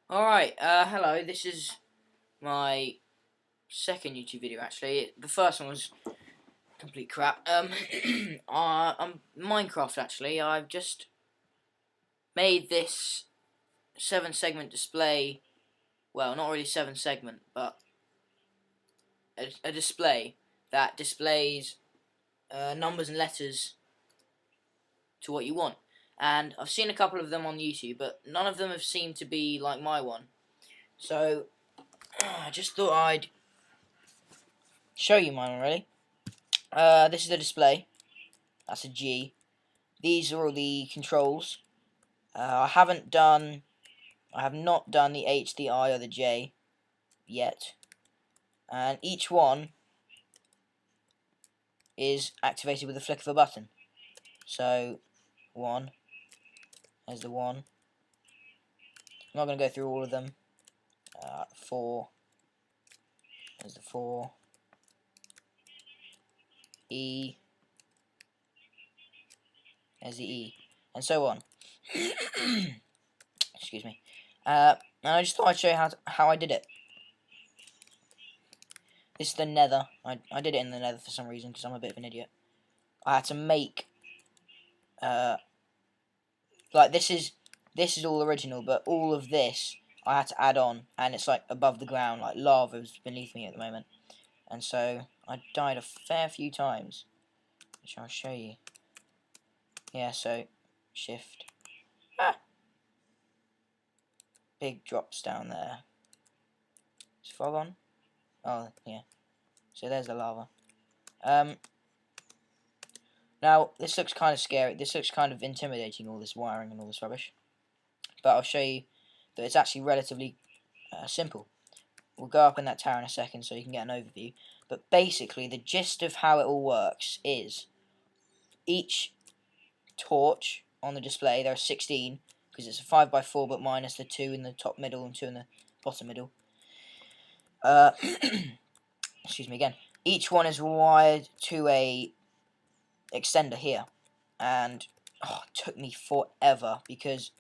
Alright, hello, this is my second YouTube video actually. The first one was complete crap. I'm Minecraft actually. I've just made this 7 segment display, well, not really 7 segment, but a display that displays numbers and letters to what you want. And I've seen a couple of them on YouTube, but none of them have seemed to be like my one. So, I just thought I'd show you mine already. This is the display. That's a G. These are all the controls. I have not done the H, the I, or the J yet. And each one is activated with a flick of a button. So, 1, there's the 1. I'm not going to go through all of them. 4, there's the 4. E, there's the E, and so on. Excuse me. And I just thought I'd show you how I did it. This is the nether. I did it in the nether for some reason because I'm a bit of an idiot. I had to make like this is all original, but all of this I had to add on, and it's like above the ground, like lava is beneath me at the moment, and so I died a fair few times, which I'll show you. Yeah, so shift. Big drops down there. Is fog on? Oh yeah. So there's the lava. Now this looks kind of scary. This looks kind of intimidating, all this wiring and all this rubbish. But I'll show you that it's actually relatively simple. We'll go up in that tower in a second so you can get an overview. But basically, the gist of how it all works is each torch on the display, there are 16, because it's a 5x4 but minus the 2 in the top middle and 2 in the bottom middle. Excuse me again. Each one is wired to a extender here, and it took me forever because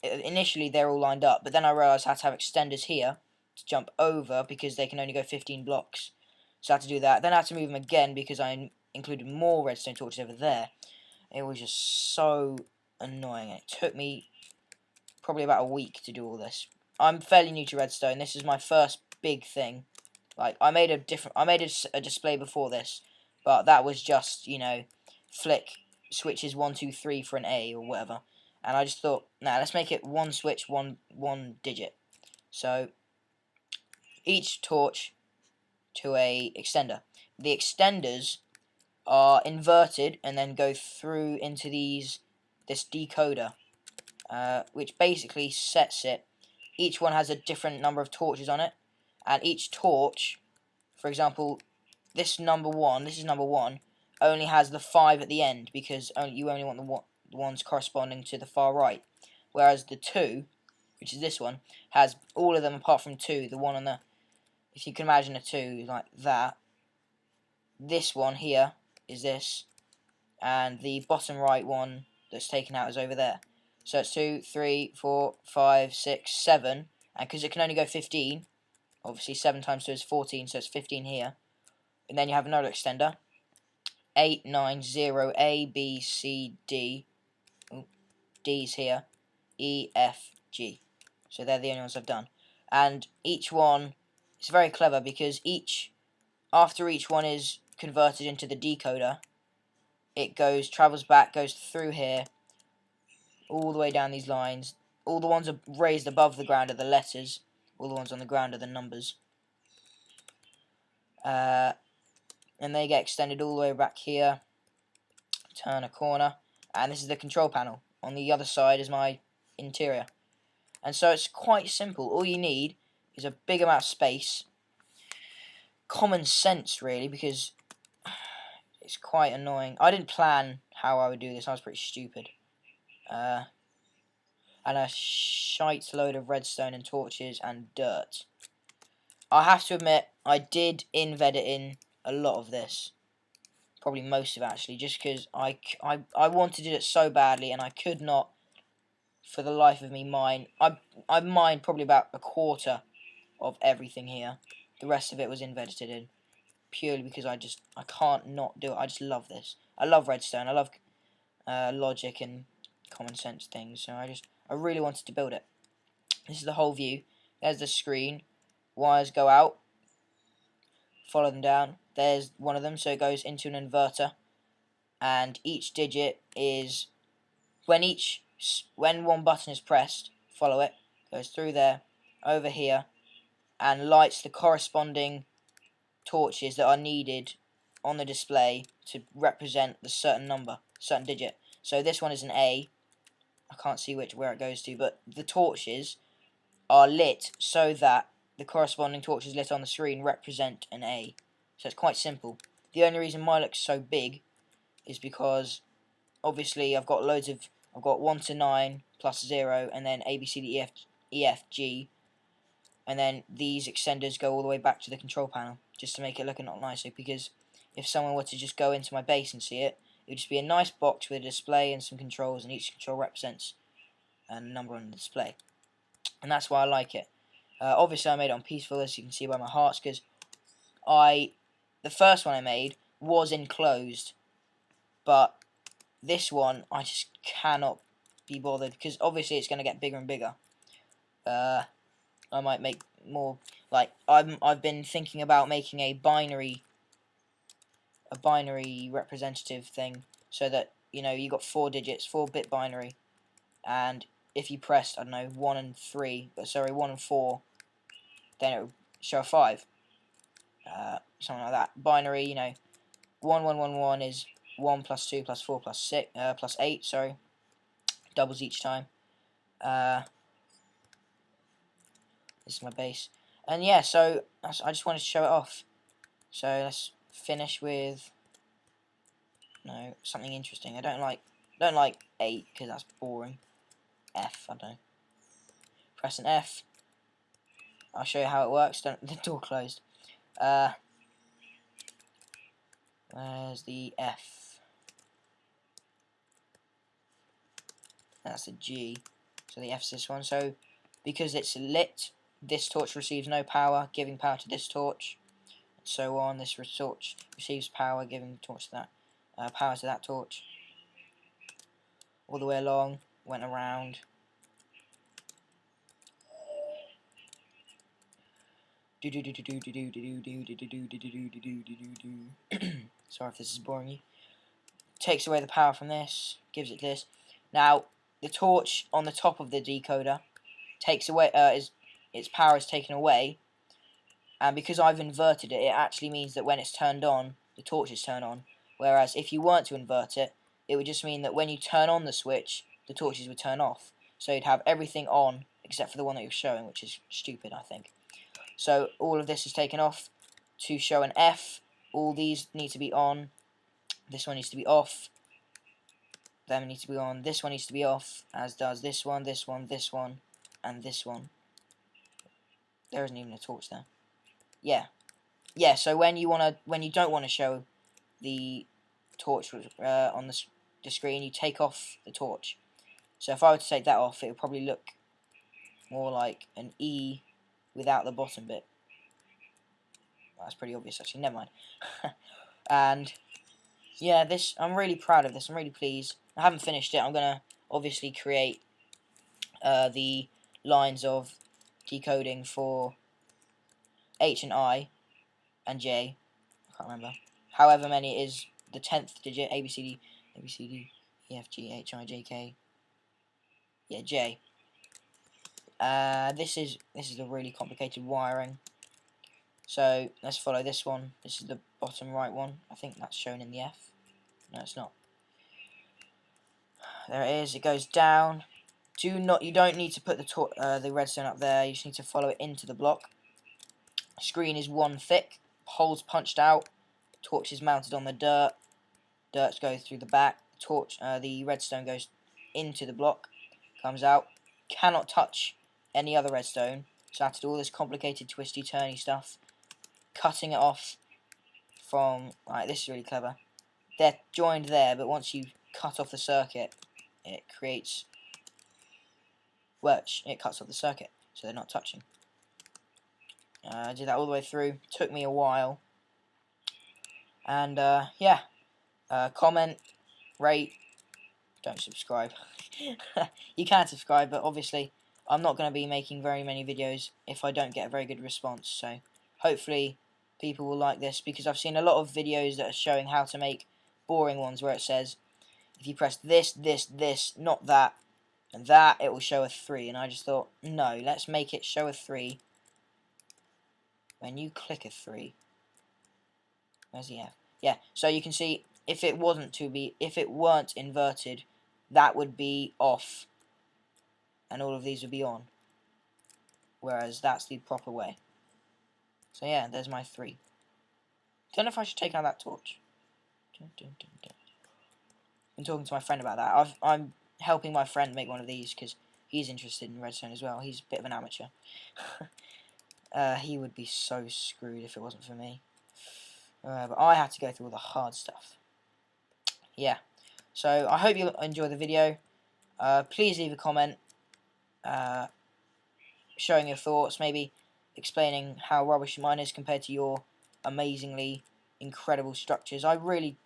initially they're all lined up, but then I realised I had to have extenders here to jump over because they can only go 15 blocks. So I had to do that. Then I had to move them again because I included more redstone torches over there. It was just so annoying. It took me probably about a week to do all this. I'm fairly new to redstone. This is my first big thing. Like I made a display before this, but that was just, you know, flick switches 1, 2, 3 for an A or whatever. And I just thought, nah, let's make it one switch, one digit. So each torch to a extender. The extenders are inverted and then go through into this decoder, which basically sets it. Each one has a different number of torches on it, and each torch, for example, this is number 1, only has the 5 at the end because you only want the ones corresponding to the far right, whereas the 2, which is this one, has all of them apart from 2. The one on the, if you can imagine a 2 like that, this one here is this, and the bottom right one that's taken out is over there. So it's 2, 3, 4, 5, 6, 7, and because it can only go 15, obviously 7 times 2 is 14, so it's 15 here. And then you have another extender, 8, 9, 0, A, B, C, D. D's here, E, F, G. So they're the only ones I've done. And each one is very clever because after each one is converted into the decoder, it travels back, goes through here, all the way down these lines. All the ones are raised above the ground are the letters. All the ones on the ground are the numbers. And they get extended all the way back here. Turn a corner. And this is the control panel. On the other side is my interior. And so it's quite simple. All you need is a big amount of space. Common sense, really, because it's quite annoying. I didn't plan how I would do this. I was pretty stupid. And a shite load of redstone and torches and dirt. I have to admit, I did embed it in a lot of this. Probably most of it, actually, just because I wanted it so badly and I could not for the life of me mine. I mined probably about a quarter of everything here. The rest of it was invented in, purely because I can't not do it. I just love this. I love redstone. I love logic and common sense things. So I really wanted to build it. This is the whole view. There's the screen. Wires go out. Follow them down. There's one of them, so it goes into an inverter. And each digit is when one button is pressed, follow it, goes through there, over here, and lights the corresponding torches that are needed on the display to represent the certain digit. So this one is an A. I can't see where it goes to, but the torches are lit so that the corresponding torches lit on the screen represent an A. So it's quite simple. The only reason mine looks so big is because obviously I've got 1 to 9 plus 0, and then A, B, C, D, E, F, G, and then these extenders go all the way back to the control panel, just to make it look a lot nicer, because if someone were to just go into my base and see it, it would just be a nice box with a display and some controls, and each control represents a number on the display. And that's why I like it. Obviously I made it on peaceful, as you can see by my hearts, because the first one I made was enclosed, but this one I just cannot be bothered, because obviously it's going to get bigger and bigger. I might make more, like I've been thinking about making a binary representative thing, so that you got 4 digits, 4-bit binary, and if you pressed, I don't know, 1 and 4, then it would show a 5, something like that. Binary, 1 1 1 1 is 1 plus 2 plus 4 plus 6 plus 8, sorry, doubles each time. This is my base, and yeah, so I just wanted to show it off. So let's finish with something interesting. I don't like 8 because that's boring. F, I don't know. Press an F. I'll show you how it works. The door closed. Where's the F? That's the G. So the F's this one. So because it's lit, this torch receives no power, giving power to this torch. And so on. This torch receives power, giving torch to that power to that torch. All the way along, went around. Sorry if this is boring you. Takes away the power from this, gives it this. Now the torch on the top of the decoder takes away its power is taken away, and because I've inverted it, it actually means that when it's turned on, the torches turn on. Whereas if you weren't to invert it, it would just mean that when you turn on the switch, the torches would turn off. So you'd have everything on except for the one that you're showing, which is stupid, I think. So all of this is taken off to show an F. All these need to be on. This one needs to be off. Them need to be on. This one needs to be off, as does this one, this one, this one, and this one. There isn't even a torch there. Yeah. So when you don't want to show the torch on the screen, you take off the torch. So if I were to take that off, it would probably look more like an E without the bottom bit. Well, that's pretty obvious, actually. Never mind. And yeah, I'm really proud of this. I'm really pleased. I haven't finished it. I'm gonna obviously create the lines of decoding for H and I and J. I can't remember. However many it is, the 10th digit. A B C D E F G H I J K. Yeah, J. This is a really complicated wiring. So let's follow this one. This is the bottom right one. I think that's shown in the F. No, it's not. There it is. It goes down. You don't need to put the redstone up there. You just need to follow it into the block. Screen is 1 thick. Holes punched out. Torch is mounted on the dirt. Dirt goes through the back. The redstone goes into the block. Comes out. Cannot touch any other redstone. So I have to do all this complicated twisty turny stuff. Cutting it off from... Right, this is really clever. They're joined there, but once you cut off the circuit, it creates Well, it cuts off the circuit, so they're not touching. I did that all the way through. Took me a while. And yeah, comment, rate, don't subscribe. You can subscribe, but obviously I'm not going to be making very many videos if I don't get a very good response. So hopefully people will like this, because I've seen a lot of videos that are showing how to make boring ones where it says if you press this, this, this, not that, and that, it will show a 3. And I just thought, no, let's make it show a 3 when you click a 3. Where's he at? Yeah, so you can see if it weren't inverted, that would be off and all of these would be on, whereas that's the proper way. So yeah, there's my 3. Don't know if I should take out that torch. Been talking to my friend about that. I'm helping my friend make one of these because he's interested in redstone as well. He's a bit of an amateur. He would be so screwed if it wasn't for me. But I had to go through all the hard stuff. Yeah. So I hope you enjoy the video. Please leave a comment showing your thoughts, maybe explaining how rubbish mine is compared to your amazingly incredible structures. I really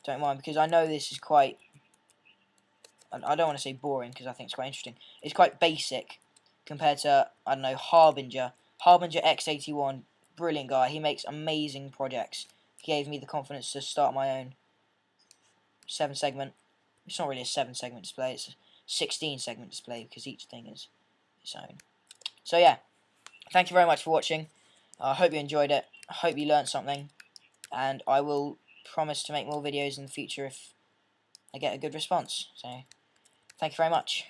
don't mind, because I know this is quite, I don't want to say boring because I think it's quite interesting. It's quite basic compared to, I don't know, Harbinger X81, brilliant guy. He makes amazing projects. He gave me the confidence to start my own 7-segment. It's not really a 7-segment display, it's a 16-segment display because each thing is its own. So yeah, thank you very much for watching. I hope you enjoyed it. I hope you learned something, and I will promise to make more videos in the future if I get a good response. So thank you very much.